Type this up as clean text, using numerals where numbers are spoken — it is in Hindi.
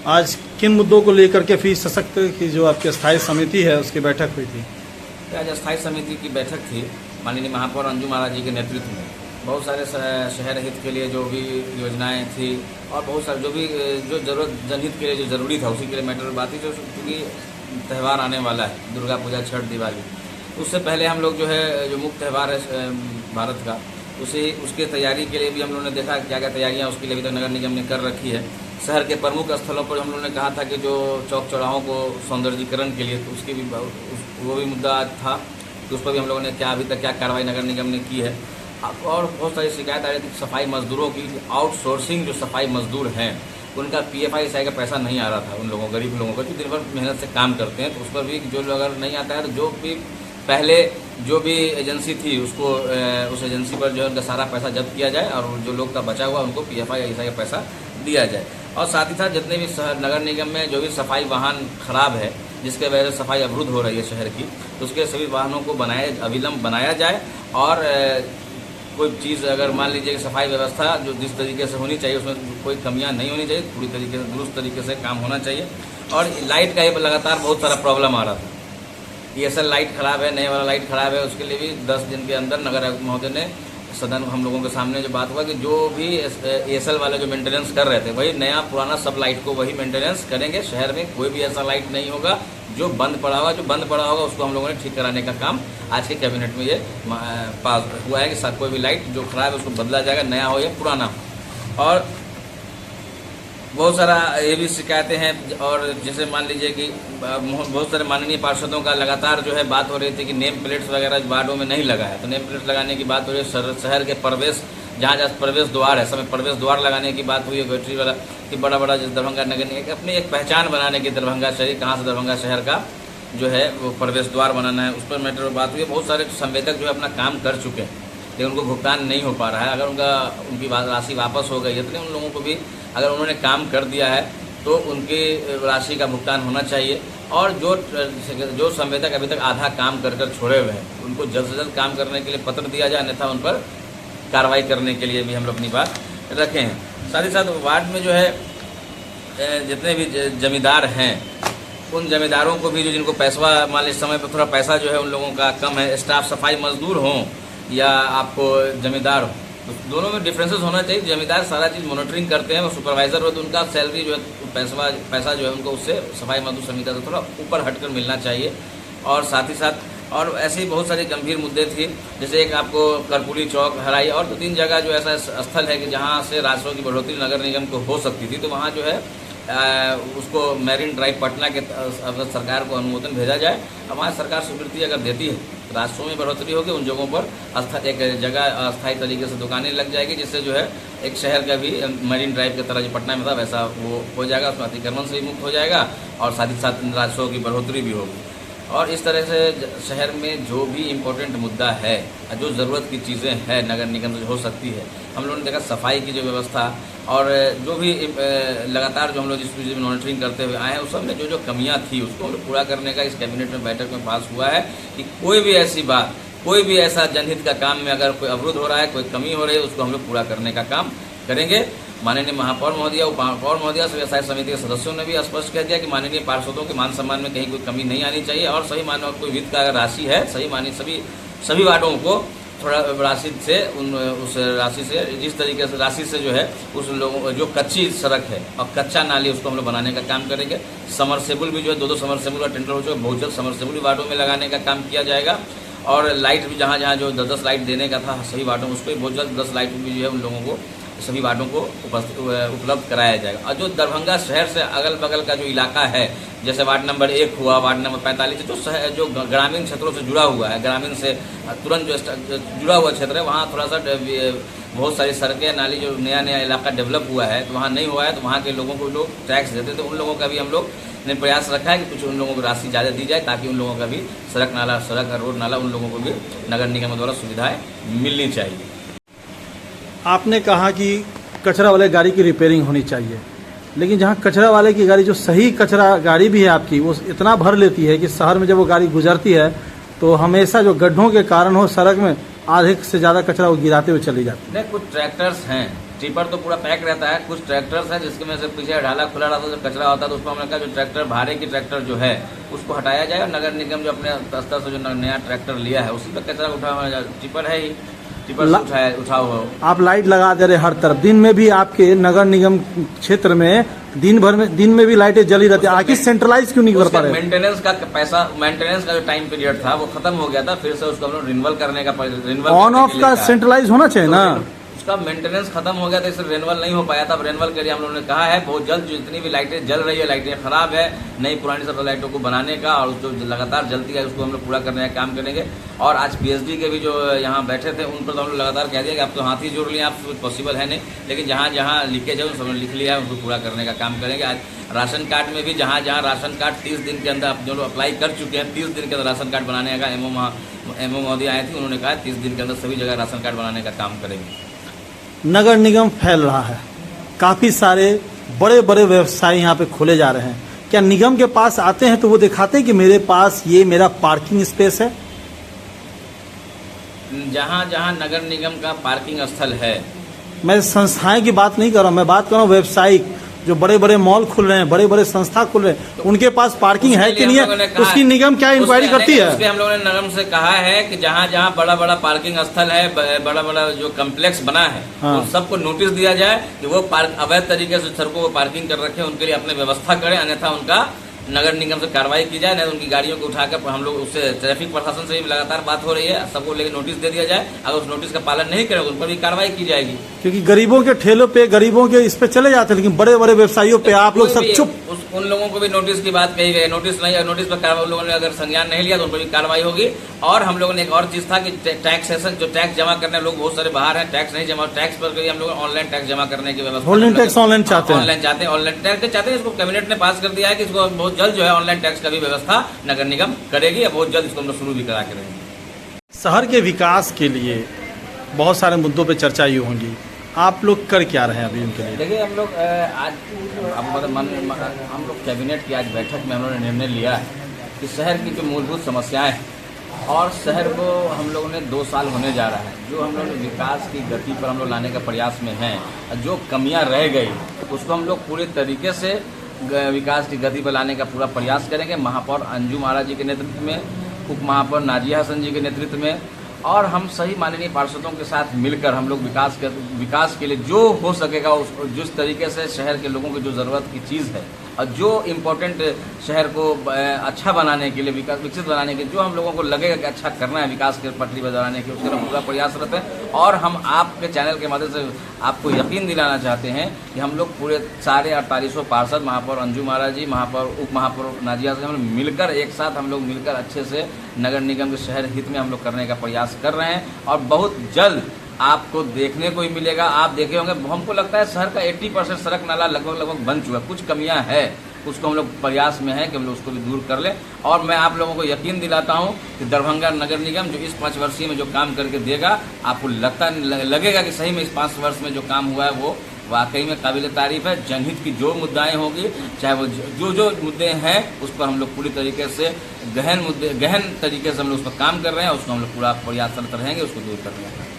आज किन मुद्दों को लेकर के फी सशक्त की जो आपकी स्थायी समिति है उसकी बैठक हुई थी? आज स्थायी समिति की बैठक थी माननीय महापौर अंजू महाराज जी के नेतृत्व में। बहुत सारे शहर हित के लिए जो भी योजनाएं थी और बहुत सारे जो भी जो जरूरत जनहित के लिए जो ज़रूरी था उसी के लिए मैटर बात थी। जो क्योंकि त्यौहार आने वाला है, दुर्गा पूजा, छठ, दिवाली, उससे पहले हम लोग जो है जो मुख्य त्यौहार है भारत का उसके तैयारी के लिए भी हम लोगों ने देखा क्या क्या तैयारियां उसके लिए अभी तक नगर निगम ने कर रखी है। शहर के प्रमुख स्थलों पर हम लोगों ने कहा था कि जो चौक चौराहों को सौंदर्यीकरण के लिए तो उसकी भी वो भी मुद्दा था कि उस पर भी हम लोगों ने अभी तक क्या कार्रवाई नगर निगम ने की है। और बहुत सारी शिकायत आ रही थी सफाई मजदूरों की, आउटसोर्सिंग जो सफाई मजदूर हैं उनका PFI का पैसा नहीं आ रहा था उन लोगों, गरीब लोगों को जो दिन भर मेहनत से काम करते हैं। तो उस पर भी जो अगर नहीं आता है तो जो भी पहले जो भी एजेंसी थी उसको उस एजेंसी पर जो है उनका सारा पैसा जब्त किया जाए और जो लोग का बचा हुआ उनको PFI का पैसा दिया जाए। और साथ ही साथ जितने भी नगर निगम में जो भी सफाई वाहन खराब है जिसके वजह से सफाई अवरुद्ध हो रही है शहर की, तो उसके सभी वाहनों को अविलंब बनाया जाए और कोई चीज़ अगर मान लीजिए कि सफाई व्यवस्था जो जिस तरीके से होनी चाहिए उसमें कोई कमियां नहीं होनी चाहिए, पूरी तरीके से दुरुस्त तरीके से काम होना चाहिए। और लाइट का ये लगातार बहुत सारा प्रॉब्लम आ रहा था। ESL लाइट खराब है, नए वाला लाइट खराब है, उसके लिए भी 10 दिन के अंदर नगर आयुक्त महोदय ने सदन हम लोगों के सामने जो बात हुआ कि जो भी ESL वाले जो मेंटेनेंस कर रहे थे वही नया पुराना सब लाइट को वही मेंटेनेंस करेंगे। शहर में कोई भी ऐसा लाइट नहीं होगा जो बंद पड़ा होगा उसको हम लोगों ने ठीक कराने का काम आज के कैबिनेट में ये पास हुआ है कि कोई भी लाइट जो खराब है उसको बदला जाएगा, नया हो या पुराना हो। और बहुत सारा ये भी शिकायतें हैं और जैसे मान लीजिए कि बहुत सारे माननीय पार्षदों का लगातार जो है बात हो रही थी कि नेम प्लेट्स वगैरह वार्डों में नहीं लगा है, तो नेम प्लेट्स लगाने की बात हो रही है। शहर के प्रवेश जहाँ प्रवेश द्वार है समय प्रवेश द्वार लगाने की बात हुई है बैटरी वाला कि बड़ा जैसे दरभंगा नगर निगम अपनी एक पहचान बनाने की दरभंगा शहर कहाँ से दरभंगा शहर का जो है वो प्रवेश द्वार बनाना है, उस पर मैटर बात हुई है। बहुत सारे संवेदक जो है अपना काम कर चुके हैं लेकिन उनको भुगतान नहीं हो पा रहा है। अगर उनकी राशि वापस हो गई है तो उन लोगों को भी अगर उन्होंने काम कर दिया है तो उनकी राशि का भुगतान होना चाहिए। और जो संवेदक अभी तक आधा काम कर छोड़े हुए हैं उनको जल्द से जल्द काम करने के लिए पत्र दिया जाए, अन्यथा उन पर कार्रवाई करने के लिए भी हम लोग अपनी बात रखे हैं। साथ ही साथ वार्ड में जो है जितने भी जमींदार हैं उन जमींदारों को भी जो जिनको पैसा मान लीजिए समय पर थोड़ा पैसा जो है उन लोगों का कम है, स्टाफ सफाई मजदूर हों या आपको जमींदार हो, तो दोनों में डिफरेंसेस होना चाहिए। जमींदार सारा चीज़ मॉनिटरिंग करते हैं, वो सुपरवाइजर हो तो उनका सैलरी जो है पैसा जो है उनको उससे सफाई मजदूर समिति से थोड़ा ऊपर हटकर मिलना चाहिए। और साथ ही साथ और ऐसे ही बहुत सारे गंभीर मुद्दे थे जैसे एक आपको कर्पूरी चौक, हराई और 2-3 जगह जो ऐसा स्थल है कि जहाँ से राजस्व की बढ़ोतरी नगर निगम को हो सकती थी, तो वहाँ जो है उसको मैरीन ड्राइव पटना के सरकार को अनुमोदन भेजा जाए। हमारी सरकार स्वीकृति अगर देती है तो राजस्व में बढ़ोतरी होगी, उन जगहों पर एक जगह अस्थायी तरीके से दुकानें लग जाएगी जिससे जो है एक शहर का भी मैरीन ड्राइव की तरह जो पटना में था वैसा वो हो जाएगा, उसमें अतिक्रमण से भी मुक्त हो जाएगा और साथ ही साथ राजस्व की बढ़ोतरी भी होगी। और इस तरह से शहर में जो भी इम्पोर्टेंट मुद्दा है, जो ज़रूरत की चीज़ें हैं नगर निगम से हो सकती है, हम लोगों ने देखा सफाई की जो व्यवस्था और जो भी लगातार जो हम लोग जिस चीज़ में मॉनिटरिंग करते हुए आए हैं उस सब में जो कमियां थी उसको हम लोग पूरा करने का इस कैबिनेट में बैठक में पास हुआ है कि कोई भी ऐसी बात, कोई भी ऐसा जनहित का काम में अगर कोई अवरुद्ध हो रहा है, कोई कमी हो रही है, उसको हम लोग पूरा करने का काम करेंगे। माननीय महापौर महोदया, उपमहापौर महोदया, व्यवसाय समिति के सदस्यों ने भी स्पष्ट कह दिया कि माननीय पार्षदों के मान सम्मान में कहीं कोई कमी नहीं आनी चाहिए और सही मानव कोई वित्त का अगर राशि है सभी वार्डों को थोड़ा राशि से उस राशि से जिस तरीके से राशि से जो है उस लोगों जो कच्ची सड़क है और कच्चा नाली उसको हम लोग बनाने का काम करेंगे। समरसेबुल भी जो है 2-2 समरसेबुल का टेंडर हो चुका है, बहुत जल्द समरसेबुल भी वार्डों में लगाने का काम किया जाएगा। और लाइट भी जहाँ जो 10 लाइट देने का था सभी वार्डों में उसको भी बहुत जल्द 10 लाइट भी जो है उन लोगों को सभी वार्डों को उपलब्ध कराया जाएगा। और जो दरभंगा शहर से अगल बगल का जो इलाका है जैसे वार्ड नंबर 1 हुआ, वार्ड नंबर 45 जो ग्रामीण क्षेत्रों से जुड़ा हुआ है, ग्रामीण से तुरंत जो जुड़ा हुआ क्षेत्र है वहाँ थोड़ा सा बहुत सारी सड़कें नाली जो नया इलाका डेवलप हुआ है तो वहाँ नहीं हुआ है, तो वहाँ के लोगों को लोग टैक्स देते हैं, तो उन लोगों का भी हम लोग ने प्रयास रखा है कि कुछ उन लोगों को राशि ज़्यादा दी जाए ताकि उन लोगों का भी सड़क रोड नाला उन लोगों को भी नगर निगम द्वारा सुविधाएँ मिलनी चाहिए। आपने कहा कि कचरा वाले गाड़ी की रिपेयरिंग होनी चाहिए, लेकिन जहाँ कचरा वाले की गाड़ी जो सही कचरा गाड़ी भी है आपकी वो इतना भर लेती है कि शहर में जब वो गाड़ी गुजरती है तो हमेशा जो गड्ढों के कारण हो सड़क में आधे से ज़्यादा कचरा वो गिराते हुए चली जाती है। नहीं, कुछ ट्रैक्टर्स हैं टिपर तो पूरा पैक रहता है। कुछ ट्रैक्टर्स है जिसके में से पीछे ढाला खुला रहता है, जो कचरा होता है, तो उसको हमने कहा जो ट्रैक्टर भाड़े की ट्रैक्टर जो है उसको हटाया जाए और नगर निगम जो अपने स्तर से जो नया ट्रैक्टर लिया है उसी पर कचरा उठा, टिपर है ही, टिपर से उठा हुआ। आप लाइट लगा दे रहे हर तरफ, दिन में भी आपके नगर निगम क्षेत्र में दिन में भी लाइटें जली रहती है, आखिर सेंट्रलाइज क्यों नहीं कर पा रहे? मेंटेनेंस का पैसा, मेंटेनेंस का जो टाइम पीरियड था वो खत्म हो गया था, फिर से उसको हम लोग रिन्यूअल करने का, रिन्यूअल ऑन ऑफ का सेंट्रलाइज होना चाहिए ना। उसका मेंटेनेंस खत्म हो गया था, इसलिए रेनवल नहीं हो पाया था। अब रेनवल के लिए हम लोगों ने कहा है बहुत जल्द जितनी भी लाइटें जल रही है, लाइटें खराब है, नई पुरानी सब लाइटों को बनाने का और जो लगातार जलती है उसको हम लोग पूरा करने का काम करेंगे। और आज पीएचडी के भी जो यहाँ बैठे थे उन पर तो हम लोग लगातार कह दिया कि आप तो हाथ ही जोड़ लिए, आप पॉसिबल है नहीं, लेकिन जहाँ जहाँ लीकेज है उन सब लिख लिया है, उनको पूरा करने का काम करेंगे। आज राशन कार्ड में भी जहाँ जहाँ राशन कार्ड 30 दिन के अंदर आप जो लोग अप्लाई कर चुके हैं, 30 दिन के अंदर राशन कार्ड बनाने का एमओ मोदी आए थे, उन्होंने कहा 30 दिन के अंदर सभी जगह राशन कार्ड बनाने का काम करेंगे। नगर निगम फैल रहा है, काफ़ी सारे बड़े बड़े व्यवसाय यहाँ पे खोले जा रहे हैं। क्या निगम के पास आते हैं तो वो दिखाते हैं कि मेरे पास ये मेरा पार्किंग स्पेस है? जहाँ जहाँ नगर निगम का पार्किंग स्थल है, मैं संस्थाएं की बात नहीं कर रहा हूँ, मैं बात कर रहा हूँ व्यावसायिक जो बड़े बड़े मॉल खुल रहे हैं, बड़े बड़े संस्था खुल रहे हैं, तो उनके पास पार्किंग है कि नहीं है, उसकी निगम क्या इंक्वायरी करती है? उसके हम लोगों ने निगम से कहा है कि जहाँ जहाँ बड़ा बड़ा पार्किंग स्थल है, बड़ा बड़ा जो कम्प्लेक्स बना है, हाँ। उन सबको नोटिस दिया जाए कि वो अवैध तरीके से सड़कों को पार्किंग कर रखे हैं, उनके लिए अपने व्यवस्था करें, अन्यथा उनका नगर निगम से कार्रवाई की जाए, नहीं उनकी गाड़ियों को उठाकर हम लोग उससे ट्रैफिक प्रशासन से भी लगातार बात हो रही है, सबको लेकर नोटिस दे दिया जाए। अगर उस नोटिस का पालन नहीं करेंगे उन पर भी कार्रवाई की जाएगी। क्योंकि गरीबों के ठेलों पे, गरीबों के इस पे चले जाते हैं, लेकिन बड़े बड़े व्यवसायियों पे आप लोग सब चुप। उन लोगों को भी नोटिस की बात कही गई, नोटिस नहीं, नोटिस पर उन लोगों ने अगर संज्ञान नहीं लिया तो उन पर भी कार्रवाई होगी। और हम लोगों ने एक और चीज था कि टैक्सेशन, जो टैक्स जमा करने लोग बहुत सारे बाहर हैं, टैक्स नहीं जमा, टैक्स पर हम लोग ऑनलाइन टैक्स जमा करने की व्यवस्था, ऑनलाइन टैक्स ऑनलाइन चाहते हैं, ऑनलाइन टैक्स चाहते हैं। इसको कैबिनेट ने पास कर दिया है कि इसको बहुत जल्द जो है ऑनलाइन टैक्स का भी व्यवस्था नगर निगम करेगी, बहुत जल्द इसको हम लोग शुरू भी करा के रहेंगे। शहर के विकास के लिए बहुत सारे मुद्दों पे चर्चा ये होंगी, आप लोग कर क्या रहे हैं अभी उनके लिए? देखिए हम लोग आज हम लोग कैबिनेट की आज बैठक में हम लोगों ने निर्णय लिया है कि शहर की जो मूलभूत समस्याएं हैं और शहर को हम लोगों ने 2 साल होने जा रहा है, जो हम लोग विकास की गति पर हम लोग लाने का प्रयास में हैं, जो कमियां रह गई उसको हम लोग पूरे तरीके से विकास की गति पर लाने का पूरा प्रयास करेंगे। महापौर अंजू महाराज जी के नेतृत्व में, उप महापौर नाजिया हसन जी के नेतृत्व में और हम सही माननीय पार्षदों के साथ मिलकर हम लोग विकास के लिए जो हो सकेगा जिस तरीके से शहर के लोगों की जो ज़रूरत की चीज़ है और जो इम्पोर्टेंट शहर को अच्छा बनाने के लिए, विकसित बनाने के लिए जो हम लोगों को लगेगा कि अच्छा करना है विकास के पटरी पर बनाने के, उसके लिए पूरा प्रयासरत है। और हम आपके चैनल के माध्यम से आपको यकीन दिलाना चाहते हैं कि हम लोग पूरे सारे 4800 पार्षद, महापौर अंजू महाराज जी, महापौर उप महापौर नाजिया से हम मिलकर एक साथ हम लोग मिलकर अच्छे से नगर निगम के शहर हित में हम लोग करने का प्रयास कर रहे हैं और बहुत जल्द आपको देखने को ही मिलेगा। आप देखे होंगे, हमको लगता है शहर का 80% सड़क नाला लगभग बन चुका है, कुछ कमियां है, उसको हम लोग प्रयास में है कि हम लोग उसको भी दूर कर लें। और मैं आप लोगों को यकीन दिलाता हूं कि दरभंगा नगर निगम जो इस 5 वर्षीय में जो काम करके देगा, आपको लगेगा कि सही में इस 5 वर्ष में जो काम हुआ है वो वाकई में काबिल तारीफ है। जनहित की जो मुद्दाएं होगी, चाहे वो जो मुद्दे हैं, उस पर हम लोग पूरी तरीके से गहन तरीके से हम लोग उस पर काम कर रहे हैं, उसको हम लोग पूरा प्रयासरत रहेंगे उसको दूर करने का।